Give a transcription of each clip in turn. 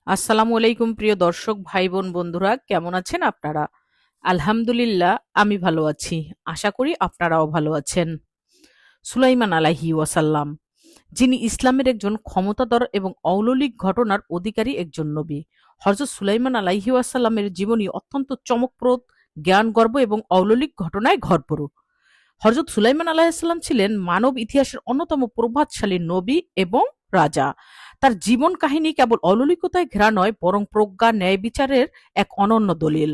আসসালামু আলাইকুম প্রিয় দর্শক ভাই বোন বন্ধুরা, কেমন আছেন আপনারা? আলহামদুলিল্লাহ, আমি ভালো আছি। আশা করি আপনারাও ভালো আছেন। সুলাইমান আলাইহি ওয়াসাল্লাম, যিনি ইসলামের একজন ক্ষমতাধর এবং অলৌকিক ঘটনার অধিকারী একজন নবী। হযরত সুলাইমান আলাইহি ওয়াসাল্লামের জীবনী অত্যন্ত চমকপ্রদ, জ্ঞানগর্ভ এবং অলৌকিক ঘটনায় ভরপুর। হযরত সুলাইমান আলাইহিসসালাম ছিলেন মানব ইতিহাসের অন্যতম প্রভাবশালী নবী এবং রাজা। তার জীবন কাহিনী কেবল অলৌকিকতায় ঘেরা নয়, বরং প্রজ্ঞা, ন্যায় বিচারের এক অনন্য দলিল।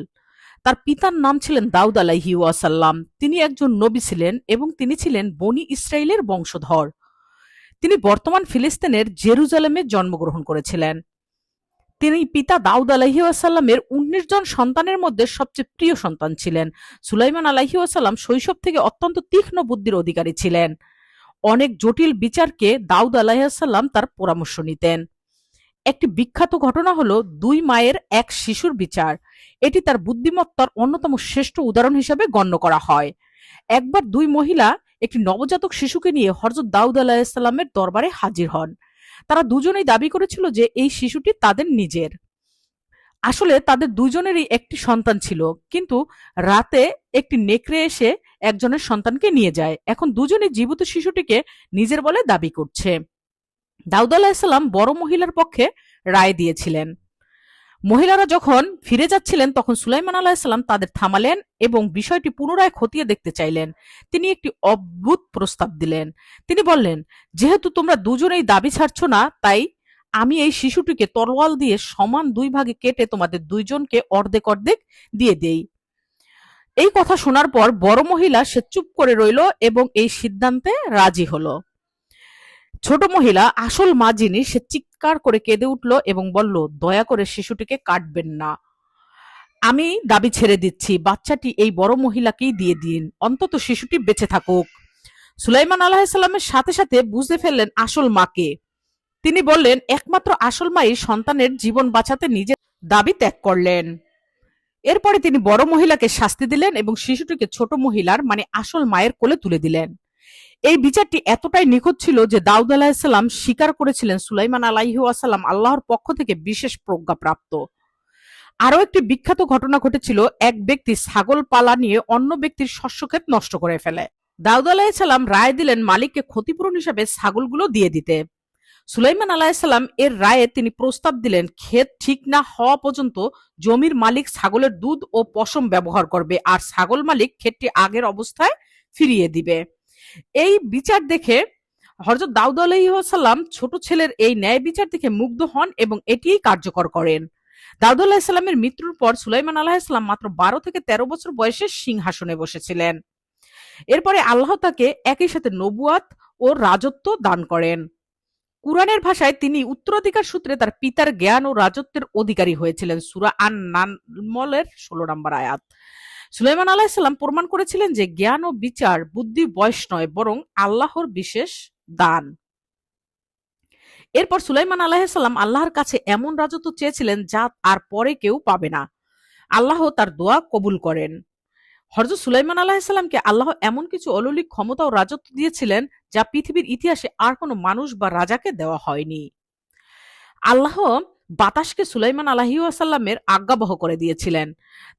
তার পিতার নাম ছিলেন দাউদ আলাইহি ওয়াসাল্লাম। তিনি একজন নবী ছিলেন এবং তিনি ছিলেন বনি ইসরাইলের বংশধর। তিনি বর্তমান ফিলিস্তিনের জেরুজালেমে জন্মগ্রহণ করেছিলেন। তিনি পিতা দাউদ আলাইহি ওয়াসাল্লামের ১৯ জন সন্তানের মধ্যে সবচেয়ে প্রিয় সন্তান ছিলেন। সুলাইমান আলাইহি ওয়াসাল্লাম শৈশব থেকে অত্যন্ত তীক্ষ্ণ বুদ্ধির অধিকারী ছিলেন। অনেক জটিল বিচারকে দাউদ আলাইহিসসালাম তার পরামর্শ নিতেন। একটি বিখ্যাত ঘটনা হলো দুই মায়ের এক শিশুর বিচার। এটি তার বুদ্ধিমত্তার অন্যতম শ্রেষ্ঠ উদাহরণ হিসেবে গণ্য করা হয়। একবার দুই মহিলা একটি নবজাতক শিশুকে নিয়ে হযরত দাউদ আলাইহিসসালামের দরবারে হাজির হন। তারা দুজনেই দাবি করেছিল যে এই শিশুটি তাদের নিজের। আসলে তাদের দুজনেরই একটি সন্তান ছিল, কিন্তু রাতে একটি নেকড়ে এসে একজনের সন্তানকে নিয়ে যায়। এখন দুজনে জীবিত শিশুটিকে নিজের বলে দাবি করছে। দাউদ আলাহিসাল্লাম বড় মহিলার পক্ষে রায় দিয়েছিলেন। মহিলারা যখন ফিরে যাচ্ছিলেন তখন সুলাইমান আলাহিসাল্লাম তাদের থামালেন এবং বিষয়টি পুনরায় খতিয়ে দেখতে চাইলেন। তিনি একটি অদ্ভুত প্রস্তাব দিলেন। তিনি বললেন, যেহেতু তোমরা দুজনেই দাবি ছাড়ছ না, তাই আমি এই শিশুটিকে তরোয়াল দিয়ে সমান দুই ভাগে কেটে তোমাদের দুইজনকে অর্ধেক অর্ধেক দিয়ে দেই। এই কথা শোনার পর বড় মহিলা সে চুপ করে রইল এবং এই সিদ্ধান্তে রাজি হলো। ছোট মহিলা, আসল মা যিনি, সে চিৎকার করে কেঁদে উঠল এবং বলল, দয়া করে শিশুটিকে কাটবেন না। আমি দাবি ছেড়ে দিচ্ছি, বাচ্চাটি এই বড় মহিলাকেই দিয়ে দিন, অন্তত শিশুটি বেঁচে থাকুক। সুলাইমান আলাহিসাল্লামের সাথে সাথে বুঝতে ফেললেন আসল মাকে। তিনি বললেন, একমাত্র আসল মাই সন্তানের জীবন বাঁচাতে নিজের দাবি ত্যাগ করলেন। এরপরে তিনি বড় মহিলাকে শাস্তি দিলেন এবং শিশুটিকে ছোট মহিলার মানে আসল মায়ের কোলে তুলে দিলেন। এই বিচারটি এতটাই নিখুঁত ছিল যে দাউদ আলাহিসাল্লাম স্বীকার করেছিলেন সুলাইমান আলাইহি ওয়াসাল্লাম আল্লাহর পক্ষ থেকে বিশেষ প্রজ্ঞাপ্রাপ্ত। আরও একটি বিখ্যাত ঘটনা ঘটেছিল। এক ব্যক্তি ছাগল পালা নিয়ে অন্য ব্যক্তির শস্যক্ষেত নষ্ট করে ফেলে। দাউদ আলাহিসাল্লাম রায় দিলেন মালিককে ক্ষতিপূরণ হিসাবে ছাগলগুলো দিয়ে দিতে। সুলাইমান আলাহিসাল্লাম এর রায়ে তিনি প্রস্তাব দিলেন, ক্ষেত ঠিক না হওয়া পর্যন্ত জমির মালিক ছাগলের দুধ ও পশম ব্যবহার করবে আর ছাগল মালিক ক্ষেতটি আগের অবস্থায় ফিরিয়ে দিবে। এই বিচার দেখে হযরত দাউদ আলাইহিসসালাম ছোট ছেলের এই ন্যায় বিচার দেখে মুগ্ধ হন এবং এটিই কার্যকর করেন। দাউদ আলাহিসাল্লামের মৃত্যুর পর সুলাইমান আলাহিসাল্লাম মাত্র ১২ থেকে ১৩ বছর বয়সে সিংহাসনে বসেছিলেন। এরপরে আল্লাহ তাকে একই সাথে নবুয়াত ও রাজত্ব দান করেন। কুরআনের ভাষায় তিনি উত্তরাধিকার সূত্রে তার পিতার জ্ঞান ও রাজত্বের অধিকারী হয়েছিলেন। সূরা আন-নামলের ১৬ নম্বর আয়াত। সুলাইমান আলাইহিসসালাম প্রমাণ করেছিলেন যে জ্ঞান ও বিচার বুদ্ধি বয়স নয়, বরং আল্লাহর বিশেষ দান। এরপর সুলাইমান আলাইহিসসালাম আল্লাহর কাছে এমন রাজত্ব চেয়েছিলেন যা আর পরে কেউ পাবে না। আল্লাহ তার দোয়া কবুল করেন। হযরত সুলাইমান আলাইহিসসালামকে আল্লাহ এমন কিছু অলৌকিক ক্ষমতা ও রাজত্ব দিয়েছিলেন যা পৃথিবীর ইতিহাসে আর কোনো মানুষ বা রাজাকে দেওয়া হয়নি। আল্লাহ বাতাসকে সুলাইমান আলাইহিসসালামের আজ্ঞাবহ করে দিয়েছিলেন।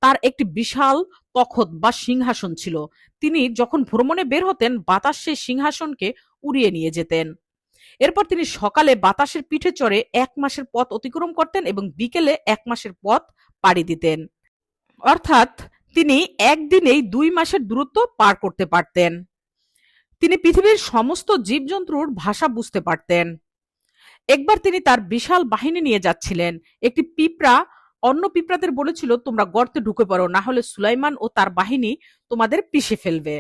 তার একটি বিশাল তখত বা সিংহাসন ছিল। তিনি যখন ভ্রমণে বের হতেন, বাতাস সেই সিংহাসনকে উড়িয়ে নিয়ে যেতেন। এরপর তিনি সকালে বাতাসের পিঠে চড়ে ১ মাসের পথ অতিক্রম করতেন এবং বিকেলে ১ মাসের পথ পাড়ি দিতেন। অর্থাৎ তিনি একদিনেই ২ মাসের দূরত্ব পার করতে পারতেন। তিনি পৃথিবীর সমস্ত জীবজন্তুর ভাষা বুঝতে পারতেন। একবার তিনি তার বিশাল বাহিনী নিয়ে যাচ্ছিলেন। একটি পিঁপড়া অন্য পিঁপড়াদের বলেছিল, তোমরা গর্তে ঢুকে পড়ো, না হলে সুলাইমান ও তার বাহিনী তোমাদের পিষে ফেলবে।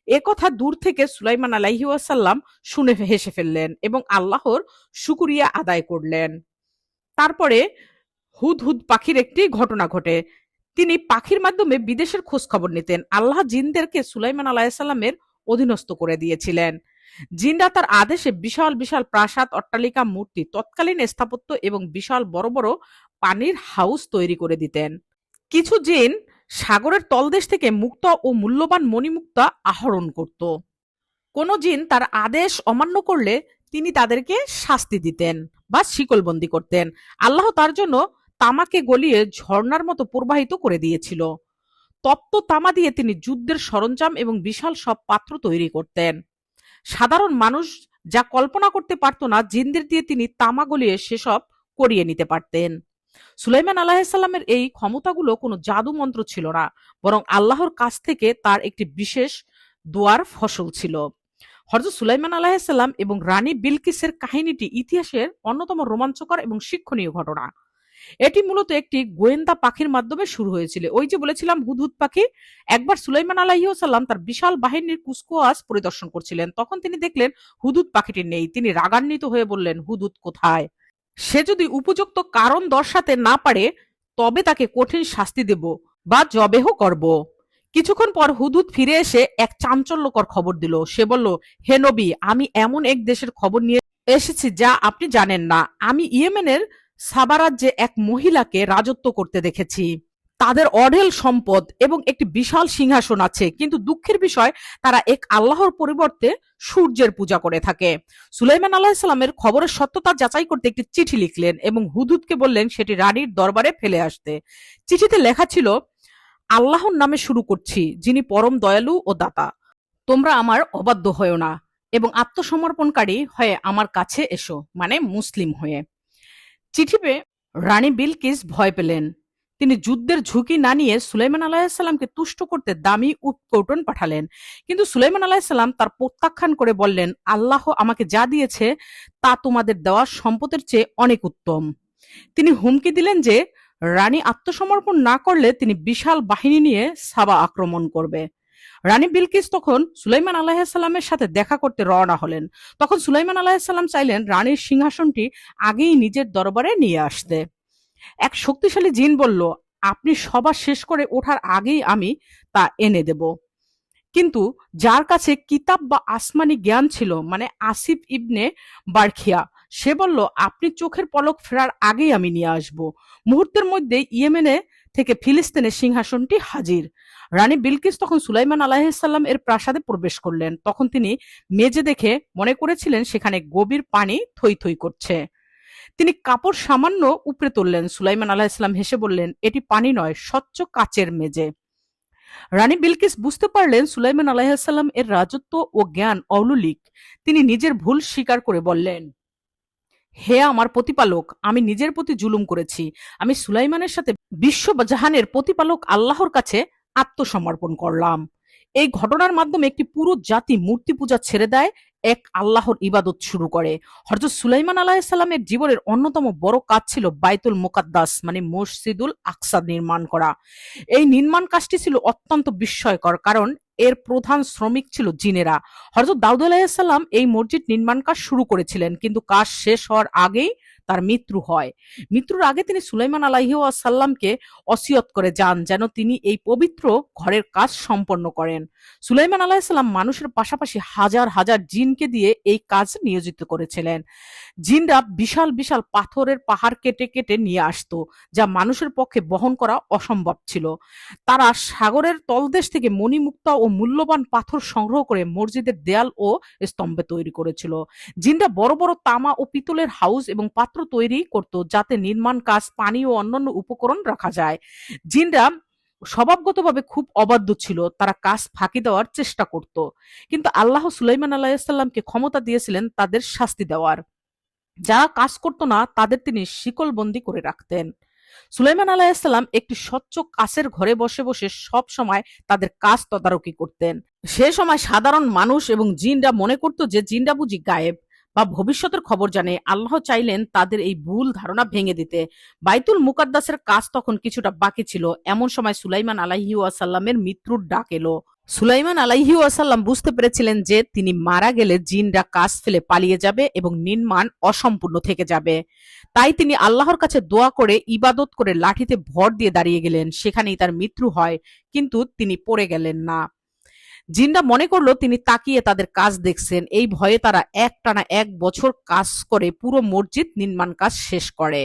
এ কথা দূর থেকে সুলাইমান আলাইহি ওয়াসাল্লাম শুনে হেসে ফেললেন এবং আল্লাহর শুকরিয়া আদায় করলেন। তারপরে হুদহুদ পাখির একটি ঘটনা ঘটে। তিনি পাখির মাধ্যমে বিদেশের খোঁজ খবর নিতেন। আল্লাহ জিনদেরকে সুলাইমান আলাইহিসসালামের অধীনস্থ করে দিয়েছিলেন। জিনরা তার আদেশে বিশাল বিশাল প্রাসাদ, অট্টালিকা, মূর্তি, তৎকালীন স্থাপত্য এবং বিশাল বড় বড় পানির হাউস তৈরি করে দিতেন। কিছু জিন সাগরের তলদেশ থেকে মুক্তা ও মূল্যবান মণিমুক্তা আহরণ করত। কোন জিন তার আদেশ অমান্য করলে তিনি তাদেরকে শাস্তি দিতেন। বা শিকলবন্দি করতেন। আল্লাহ তার জন্য তামাকে গলিয়ে ঝর্ণার মতো প্রবাহিত করে দিয়েছিল। তপ্ত তামা দিয়ে তিনি যুদ্ধের সরঞ্জাম এবং বিশাল সব পাত্র তৈরি করতেন। সাধারণ মানুষ যা কল্পনা করতে পারত না, জিনদের দিয়ে তিনি তামা গলিয়ে সেসব করিয়ে নিতে পারতেন। সুলাইমান আলাহিসাল্লামের এই ক্ষমতাগুলো কোনো জাদু মন্ত্র ছিল না, বরং আল্লাহর কাছ থেকে তার একটি বিশেষ দোয়ার ফসল ছিল। হযরত সুলাইমান আলাইহিসসালাম এবং রানী বিলকিসের কাহিনীটি ইতিহাসের অন্যতম রোমাঞ্চকর এবং শিক্ষণীয় ঘটনা। এটি মূলত একটি গোয়েন্দা পাখির মাধ্যমে শুরু হয়েছিল। ওই যে বলেছিলাম হুদহুদ পাখি। একবার সুলাইমান আলাইহিসসালাম তার বিশাল বাহিনীর কুচকাওয়াজ পরিদর্শন করছিলেন। তখন তিনি দেখলেন হুদহুদ পাখিটি নেই। তিনি রাগান্বিত হয়ে বললেন, হুদহুদ কোথায়? সে যদি উপযুক্ত কারণ দর্শাতে না পারে তবে তাকে কঠিন শাস্তি দেব বা জবেহ করব। কিছুক্ষণ পর হুদহুদ ফিরে এসে এক চাঞ্চল্যকর খবর দিল। সে বলল, হে নবী, আমি এমন এক দেশের খবর নিয়ে এসেছি যা আপনি জানেন না। আমি ইয়েমেনের সাবা রাজ্যে এক মহিলাকে রাজত্ব করতে দেখেছি। তাদের অঢেল সম্পদ এবং একটি বিশাল সিংহাসন আছে, কিন্তু দুঃখের বিষয় তারা এক আল্লাহর পরিবর্তে সূর্যের পূজা করে থাকে। সুলাইমান আলাইহিসসালামের খবরের সত্যতা যাচাই করতে একটি চিঠি লিখলেন এবং হুদহুদকে বললেন সেটি রানীর দরবারে ফেলে আসতে। চিঠিতে লেখা ছিল, আল্লাহর নামে শুরু করছি, যিনি পরম দয়ালু ও দাতা। তোমরা আমার অবাধ্য হয়েও না এবং আত্মসমর্পণকারী হয়ে আমার কাছে এসো, মানে মুসলিম হয়ে। চিঠি পেয়ে রানী বিলকিস ভয় পেলেন। তিনি যুদ্ধের ঝুঁকি না নিয়ে সুলাইমান আলাইহিসসালামকে তুষ্ট করতে দামি উপকৌটন পাঠালেন। কিন্তু সুলাইমান আলাইহিসসালাম তার প্রত্যাখ্যান করে বললেন, আল্লাহ আমাকে যা দিয়েছে তা তোমাদের দেওয়া সম্পদের চেয়ে অনেক উত্তম। তিনি হুমকি দিলেন যে রানী আত্মসমর্পণ না করলে তিনি বিশাল বাহিনী নিয়ে সাবা আক্রমণ করবে। রানী বিলকিস তখন সুলাইমান আলাইহিসসালামের সাথে দেখা করতে রওনা হলেন। তখন সুলাইমান আলাইহিসসালাম চাইলেন রানীর সিংহাসনটি আগেই নিজের দরবারে নিয়ে আসতে। এক শক্তিশালী জিন বলল, আপনি সভা শেষ করে ওঠার আগেই আমি তা এনে দেব। কিন্তু যার কাছে কিতাব বা আসমানি জ্ঞান ছিল, মানে আসিফ ইবনে বারখিয়া, সে বলল, আপনি চোখের পলক ফেরার আগেই আমি নিয়ে আসব। মুহূর্তের মধ্যে ইয়েমেনে থেকে ফিলিস্তিনের সিংহাসনটি হাজির। রানী বিলকিস তখন সুলাইমান আলাইহিসসালাম এর প্রাসাদে প্রবেশ করলেন। তখন তিনি মেজে দেখে মনে করেছিলেন সেখানে গভীর পানি থই থই করছে। তিনি কাপড় সামান্য উপরে তুললেন। সুলাইমান আলাইহিসসালাম হেসে বললেন, এটি পানি নয়, স্বচ্ছ কাচের মেজে। রানী বিলকিস বুঝতে পারলেন সুলাইমান আলাইহিসসালাম এর রাজত্ব ও জ্ঞান অলৌকিক। তিনি নিজের ভুল স্বীকার করে বললেন, হে আমার প্রতিপালক, আমি নিজের প্রতি জুলুম করেছি। আমি সুলাইমানের সাথে বিশ্বজাহানের প্রতিপালক আল্লাহর কাছে আত্মসমর্পণ করলাম। এই ঘটনার মাধ্যমে একটি পুরো জাতি মূর্তি পূজা ছেড়ে দেয়, এক আল্লাহর ইবাদত শুরু করে। হযরত সুলাইমান আলাইহিসসালামের জীবনের অন্যতম বড় কাজ ছিল বাইতুল মুকাদ্দাস, মানে মসজিদুল আকসা নির্মাণ করা। এই নির্মাণ কাজটি ছিল অত্যন্ত বিস্ময়কর, কারণ এর প্রধান শ্রমিক ছিল জিনেরা। হযরত দাউদ আলাইহিসসালাম এই মসজিদ নির্মাণ কাজ শুরু করেছিলেন, কিন্তু কাজ শেষ হওয়ার আগেই তার মৃত্যু হয়। মৃত্যুর আগে তিনি সুলাইমান আলাইহিসসালামকে ওসিয়ত করে যান যেন তিনি এই পবিত্র ঘরের কাজ সম্পন্ন করেন। সুলাইমান আলাইহিসসালাম মানুষের পাশাপাশি হাজার হাজার জিনকে দিয়ে এই কাজ নিয়োজিত করেছিলেন। জিনরা বিশাল বিশাল পাথরের পাহাড় কেটে কেটে নিয়ে আসতো, যা মানুষের পক্ষে বহন করা অসম্ভব ছিল। তারা সাগরের তলদেশ থেকে মণিমুক্তা ও মূল্যবান পাথর সংগ্রহ করে মসজিদের দেয়াল ও স্তম্ভে তৈরি করেছিল। জিনরা বড় বড় তামা ও পিতলের হাউস এবং পাত্র তৈরি করত, যাতে নির্মাণ কাজ, পানি ও অন্যান্য উপকরণ রাখা যায়। জিনরা স্বভাবগতভাবে খুব অবাধ্য ছিল। তারা কাজ ফাঁকি দেওয়ার চেষ্টা করত, কিন্তু আল্লাহ সুলাইমান আলাইহিসসালামকে ক্ষমতা দিয়েছিলেন তাদের শাস্তি দেওয়ার। যারা কাজ করত না তাদের তিনি শিকলবন্দি করে রাখতেন। সুলাইমান আলাইহিসসালাম একটি স্বচ্ছ কাচের ঘরে বসে বসে সব সময় তাদের কাজ তদারকি করতেন। সে সময় সাধারণ মানুষ এবং জিনরা মনে করত যে জিনরা বুঝি গায়েব বা ভবিষ্যতের খবর জানে। আল্লাহ চাইলেন তাদের এই ভুল ধারণা ভেঙে দিতে। বাইতুল মুকাদ্দাসের কাজ তখন কিছুটা বাকি ছিল। এমন সময় সুলাইমান আলাইহিওয়াসাল্লামের মৃত্যুর ডাক এলো। সুলাইমান আলাইহিওয়াসাল্লাম বুঝতে পেরেছিলেন যে তিনি মারা গেলে জিনরা কাজ ফেলে পালিয়ে যাবে এবং নির্মাণ অসম্পূর্ণ থেকে যাবে। তাই তিনি আল্লাহর কাছে দোয়া করে ইবাদত করে লাঠিতে ভর দিয়ে দাঁড়িয়ে গেলেন। সেখানেই তার মৃত্যু হয়, কিন্তু তিনি পড়ে গেলেন না। জিনরা মনে করলো তিনি তাকিয়ে তাদের কাজ দেখছেন। এই ভয়ে তারা একটানা 1 বছর কাজ করে পুরো মসজিদ নির্মাণ কাজ শেষ করে।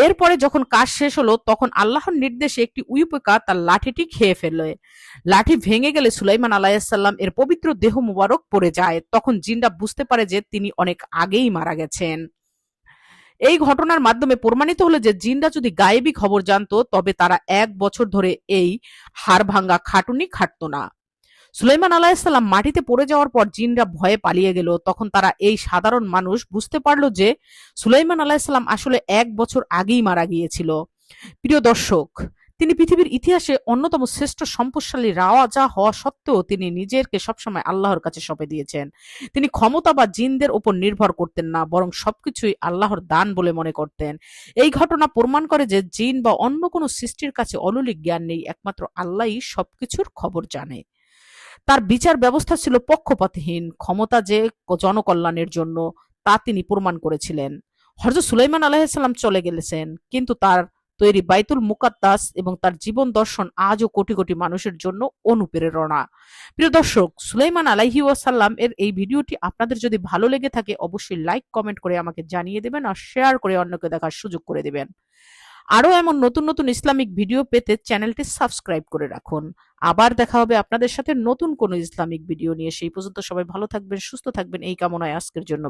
এরপরে যখন কাজ শেষ হলো, তখন আল্লাহর নির্দেশে একটি উইপোকা তার লাঠিটি খেয়ে ফেলে। লাঠি ভেঙে গেলে সুলাইমান আলাইহিসসালাম এর পবিত্র দেহ মুবারক পড়ে যায়। তখন জিনরা বুঝতে পারে যে তিনি অনেক আগেই মারা গেছেন। এই ঘটনার মাধ্যমে প্রমাণিত হলো যে জিনরা যদি গায়েবী খবর জানতো তবে তারা 1 বছর ধরে এই হাড়ভাঙ্গা খাটুনি খাটতো না। সুলাইমান আলাইহিসসালাম মাটিতে পড়ে যাওয়ার পর জিনরা ভয়ে পালিয়ে গেল। তখন তারা এই সাধারণ মানুষ বুঝতে পারল যে সুলাইমান আলাইহিসসালাম আসলে 1 বছর আগেই মারা গিয়েছিল। প্রিয় দর্শক, তিনি পৃথিবীর ইতিহাসে অন্যতম শ্রেষ্ঠ সম্পদশালী রাজা হওয়া সত্ত্বেও তিনি নিজেকে সবসময় আল্লাহর কাছে সঁপে দিয়েছেন। তিনি ক্ষমতা বা জিনদের উপর নির্ভর করতেন না, বরং সবকিছুই আল্লাহর দান বলে মনে করতেন। এই ঘটনা প্রমাণ করে যে জিন বা অন্য কোনো সৃষ্টির কাছে অলৌকিক জ্ঞান নেই, একমাত্র আল্লাহই সবকিছুর খবর জানে। তার বিচার ব্যবস্থা ছিল পক্ষপাতহীন, ক্ষমতা যে জনকল্যাণের জন্য তা তিনি প্রমাণ করেছিলেন। হযরত সুলাইমান আলাইহিসসালাম চলে গেছেন, কিন্তু তার তৈরি বাইতুল মুকাদ্দাস এবং তার জীবন দর্শন আজও কোটি কোটি মানুষের জন্য অনুপ্রেরণা। প্রিয় দর্শক, সুলাইমান আলাইহি ওয়াসাল্লাম এর এই ভিডিওটি আপনাদের যদি ভালো লেগে থাকে অবশ্যই লাইক কমেন্ট করে আমাকে জানিয়ে দেবেন আর শেয়ার করে অন্যকে দেখার সুযোগ করে দেবেন। আরও এমন নতুন নতুন ইসলামিক ভিডিও পেতে চ্যানেলটি সাবস্ক্রাইব করে রাখুন। আবার দেখা হবে আপনাদের সাথে নতুন কোনো ইসলামিক ভিডিও নিয়ে। সেই পর্যন্ত সবাই ভালো থাকবেন, সুস্থ থাকবেন এই কামনায় আজকের জন্য